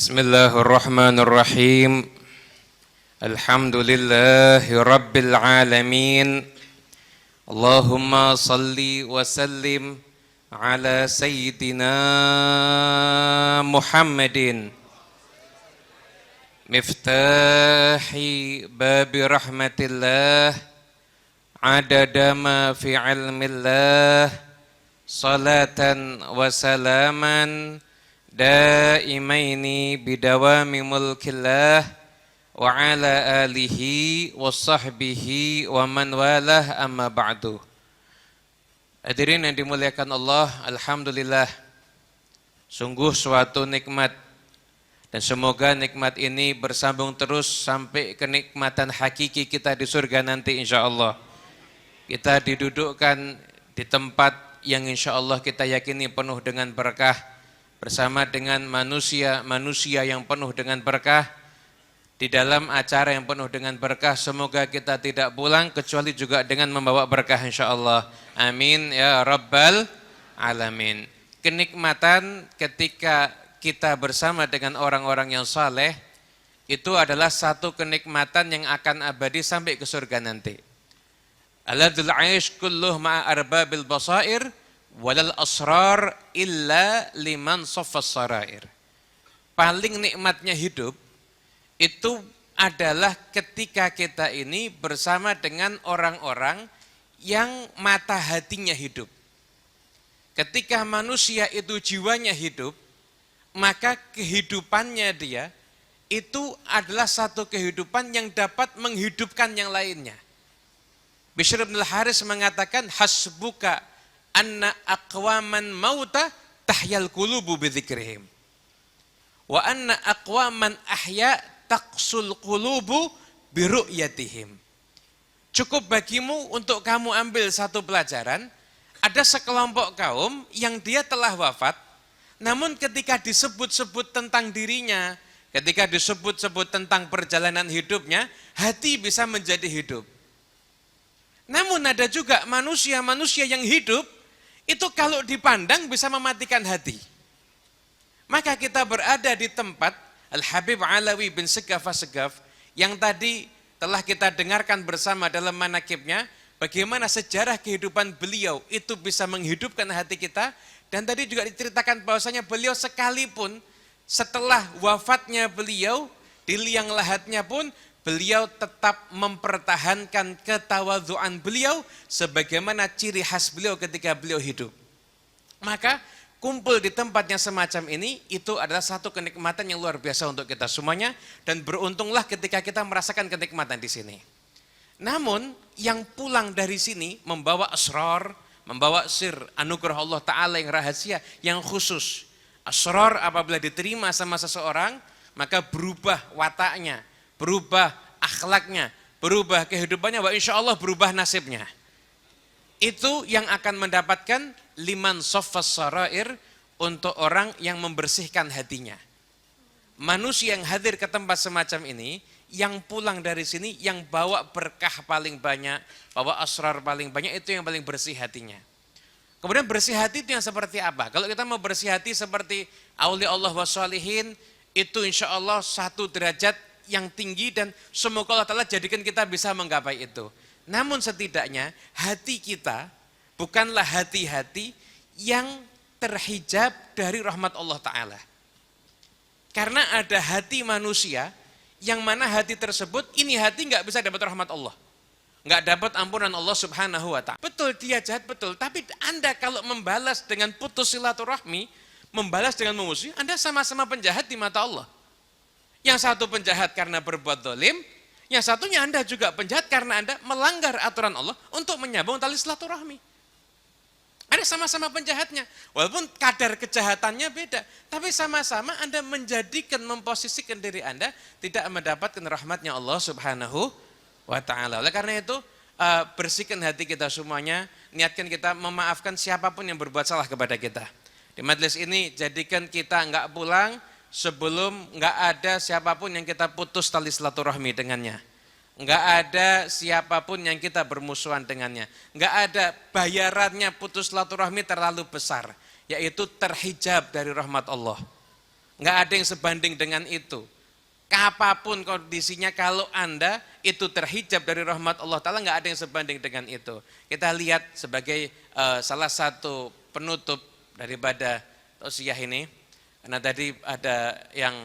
Bismillahirrahmanirrahim. Alhamdulillahi rabbil alamin. Allahumma salli wa sallim ala sayyidina Muhammadin miftahi babi rahmatillah adada ma fi ilmillah salatan wa salaman daimaini bidawami mulkillah wa ala alihi wa sahbihi wa man walah amma ba'du. Hadirin yang dimuliakan Allah, alhamdulillah sungguh suatu nikmat, dan semoga nikmat ini bersambung terus sampai kenikmatan hakiki kita di surga nanti insyaallah. Kita didudukkan di tempat yang insyaallah kita yakini penuh dengan berkah, bersama dengan manusia yang penuh dengan berkah, di dalam acara yang penuh dengan berkah. Semoga kita tidak pulang kecuali juga dengan membawa berkah insyaallah. Amin ya rabbal alamin. Kenikmatan ketika kita bersama dengan orang-orang yang saleh itu adalah satu kenikmatan yang akan abadi sampai ke surga nanti. Aladul aish kulluh ma'a arbabil basair walal asrar illa liman saffas sarair. Paling nikmatnya hidup itu adalah ketika kita ini bersama dengan orang-orang yang mata hatinya hidup. Ketika manusia itu jiwanya hidup, maka kehidupannya dia itu adalah satu kehidupan yang dapat menghidupkan yang lainnya. Bishr bin al-Haris mengatakan, hasbuka anna aqwaman mauta tahyal qulubu bidzikrihim wa anna aqwaman ahya taqsul qulubu biru'yatihim. Cukup bagimu untuk kamu ambil satu pelajaran, ada sekelompok kaum yang dia telah wafat, namun ketika disebut-sebut tentang dirinya, ketika disebut-sebut tentang perjalanan hidupnya, hati bisa menjadi hidup. Namun ada juga manusia-manusia yang hidup itu kalau dipandang bisa mematikan hati. Maka kita berada di tempat Al-Habib Alawi bin Segaf As-Segaf yang tadi telah kita dengarkan bersama dalam manakibnya, bagaimana sejarah kehidupan beliau itu bisa menghidupkan hati kita. Dan tadi juga diceritakan bahwasanya beliau sekalipun setelah wafatnya beliau, di liang lahatnya pun beliau tetap mempertahankan ketawadhuan beliau sebagaimana ciri khas beliau ketika beliau hidup. Maka kumpul di tempatnya semacam ini itu adalah satu kenikmatan yang luar biasa untuk kita semuanya, dan beruntunglah ketika kita merasakan kenikmatan di sini. Namun yang pulang dari sini membawa asrar, membawa sir, anugerah Allah Ta'ala yang rahasia, yang khusus. Asrar apabila diterima sama seseorang, maka berubah wataknya, berubah akhlaknya, berubah kehidupannya, wa insya Allah berubah nasibnya. Itu yang akan mendapatkan liman saffas sarair, untuk orang yang membersihkan hatinya. Manusia yang hadir ke tempat semacam ini, yang pulang dari sini, yang bawa berkah paling banyak, bawa asrar paling banyak, itu yang paling bersih hatinya. Kemudian bersih hati itu yang seperti apa? Kalau kita mau bersih hati seperti aulia Allah wa sholihin, itu insya Allah satu derajat yang tinggi, dan semoga Allah Ta'ala jadikan kita bisa menggapai itu. Namun setidaknya hati kita bukanlah hati-hati yang terhijab dari rahmat Allah Ta'ala. Karena ada hati manusia yang mana hati tersebut, ini hati nggak bisa dapat rahmat Allah, nggak dapat ampunan Allah Subhanahu wa Ta'ala. Betul dia jahat, betul, tapi Anda kalau membalas dengan putus silaturahmi, membalas dengan memusuhi, Anda sama-sama penjahat di mata Allah. Yang satu penjahat karena berbuat dolim, yang satunya Anda juga penjahat karena Anda melanggar aturan Allah untuk menyambung tali silaturahmi. Ada sama-sama penjahatnya, walaupun kadar kejahatannya beda, tapi sama-sama Anda menjadikan, memposisikan diri Anda tidak mendapatkan rahmatnya Allah Subhanahu wa Ta'ala. Oleh karena itu, bersihkan hati kita semuanya, niatkan kita memaafkan siapapun yang berbuat salah kepada kita. Di majelis ini jadikan kita enggak pulang sebelum enggak ada siapapun yang kita putus tali silaturahmi dengannya. Enggak ada siapapun yang kita bermusuhan dengannya. Enggak ada bayarannya putus silaturahmi terlalu besar, yaitu terhijab dari rahmat Allah. Nggak ada yang sebanding dengan itu. Apapun kondisinya, kalau Anda itu terhijab dari rahmat Allah Ta'ala, nggak ada yang sebanding dengan itu. Kita lihat sebagai salah satu penutup daripada tausiah ini. Karena tadi ada yang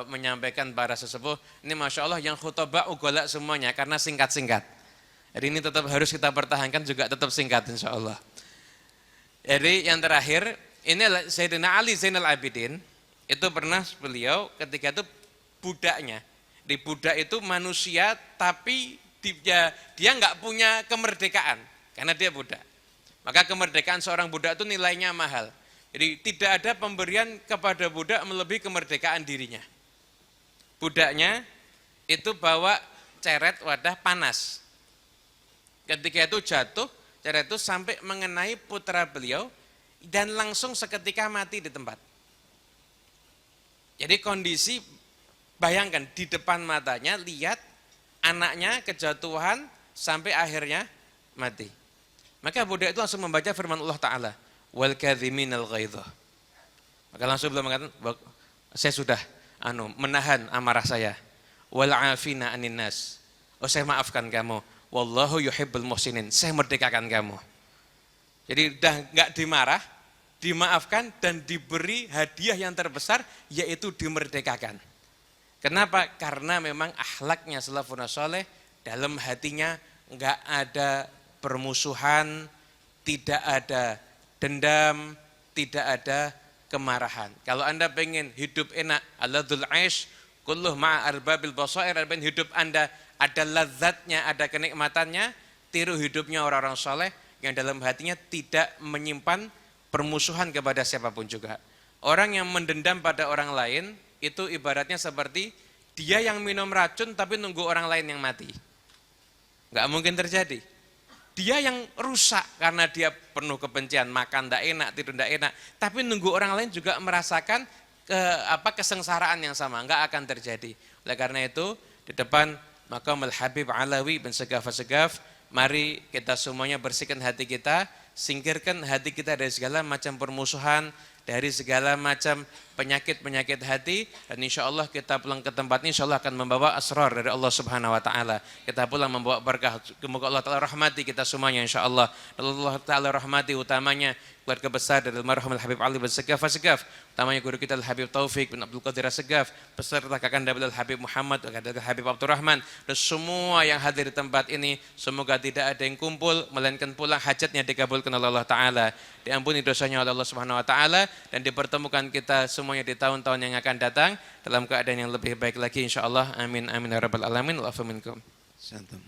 menyampaikan para sesepuh, ini Masya Allah yang khutbah ugolak semuanya karena singkat-singkat. Jadi ini tetap harus kita pertahankan juga tetap singkat insya Allah. Jadi yang terakhir, ini Sayyidina Ali Zainal Abidin, itu pernah beliau ketika itu budaknya. Di budak itu manusia tapi dia nggak punya kemerdekaan karena dia budak. Maka kemerdekaan seorang budak itu nilainya mahal. Jadi tidak ada pemberian kepada budak melebihi kemerdekaan dirinya. Budaknya itu bawa ceret wadah panas. Ketika itu jatuh, ceret itu sampai mengenai putra beliau dan langsung seketika mati di tempat. Jadi kondisi, bayangkan di depan matanya lihat anaknya kejatuhan sampai akhirnya mati. Maka budak itu langsung membaca firman Allah Ta'ala, wal kadhiminal ghaidha. Maka langsung beliau mengatakan, saya sudah menahan amarah saya. Wal afina anin nas. Oh, saya maafkan kamu. Wallahu yuhibbul muhsinin. Saya merdekakan kamu. Jadi udah enggak dimarah, dimaafkan dan diberi hadiah yang terbesar, yaitu dimerdekakan. Kenapa? Karena memang akhlaknya salafun saleh, dalam hatinya enggak ada permusuhan, tidak ada dendam, tidak ada kemarahan. Kalau Anda pengen hidup enak, aladzul aish kulluh ma'a arbabil basair, pengen hidup Anda ada lazatnya, ada kenikmatannya, tiru hidupnya orang-orang saleh yang dalam hatinya tidak menyimpan permusuhan kepada siapapun juga. Orang yang mendendam pada orang lain itu ibaratnya seperti dia yang minum racun tapi nunggu orang lain yang mati. Enggak mungkin terjadi. Dia yang rusak karena dia penuh kebencian, makan tidak enak, tidur tidak enak, tapi nunggu orang lain juga merasakan kesengsaraan yang sama, enggak akan terjadi. Oleh karena itu, di depan Maqamul Habib Alawi bin Segaf, mari kita semuanya bersihkan hati kita, singkirkan hati kita dari segala macam permusuhan, dari segala macam penyakit-penyakit hati, dan insya Allah kita pulang ke tempat ini insya Allah akan membawa asrar dari Allah Subhanahu Wa Taala. Kita pulang membawa berkah. Semoga Allah Taala rahmati kita semuanya insya Allah. Allah Taala rahmati utamanya keluarga besar dari almarhum Habib Ali bin Segaf, utamanya guru kita Habib Taufik bin Abdul Qadir Segaf, beserta kakanda beliau Habib Muhammad, kakanda Habib Abdurrahman, dan semua yang hadir di tempat ini, semoga tidak ada yang kumpul melainkan pulang hajatnya dikabulkan oleh Allah Taala, diampuni dosanya oleh Allah Subhanahu Wa Taala, dan dipertemukan kita semuanya di tahun-tahun yang akan datang dalam keadaan yang lebih baik lagi insya Allah. Amin amin ya rabbal alamin. Wa afa minkum. Santum.